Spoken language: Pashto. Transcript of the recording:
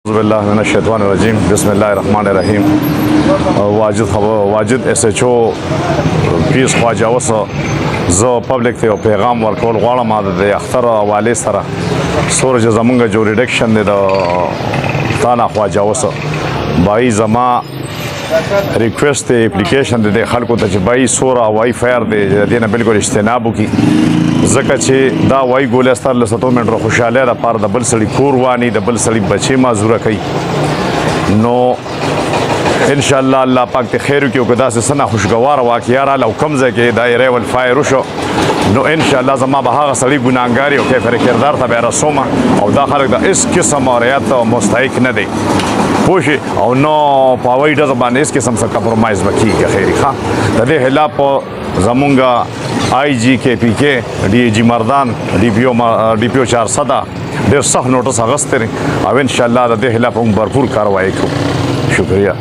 أعوذ بالله من الشیطان الرجیم بسم الله الرحمن الرحیم واجد اس ایچ او پیس خواجه اوسه زه پبلک ته یو پیغام ورکول غواړم د اختر حوالې سره سورج زمونږ جوریډکشن دی د تانا خواجه اوسه بای زما ریکویسٹ دی اپلیکیشن دی خلکو ته چې بای سوره وای فایر دی د دې نه بالکل اجتناب وکړي ځکه چې دا وای ګولې ستر له 100 منټه خوشاله ده پر د بل سړي کور وانی د بل سړي بچي معذوره کوي نو ان شاء الله الله پاک ته خیر وکړي او کدا سه خوشگوار واقعیا را لو کم ځای کې دایره ول فایر شو نو ان شاء الله زما به هغه سړي ګناګاری او کیفر کردار ته به رسومه او دا خلک د اس قسم اوريات مستحق نه دي پوښي او نو پاوی د زبان اس قسم سره کمپرمایز وکړي خیری ښه د دې خلاف زمونږه آی جی کے پی کے ڈی جی مردان ڈی پی او 400 ډېر سخت نوټس اغستې او ان شاء الله د دې خلاف هم بھرپور کاروایی کوو شکریہ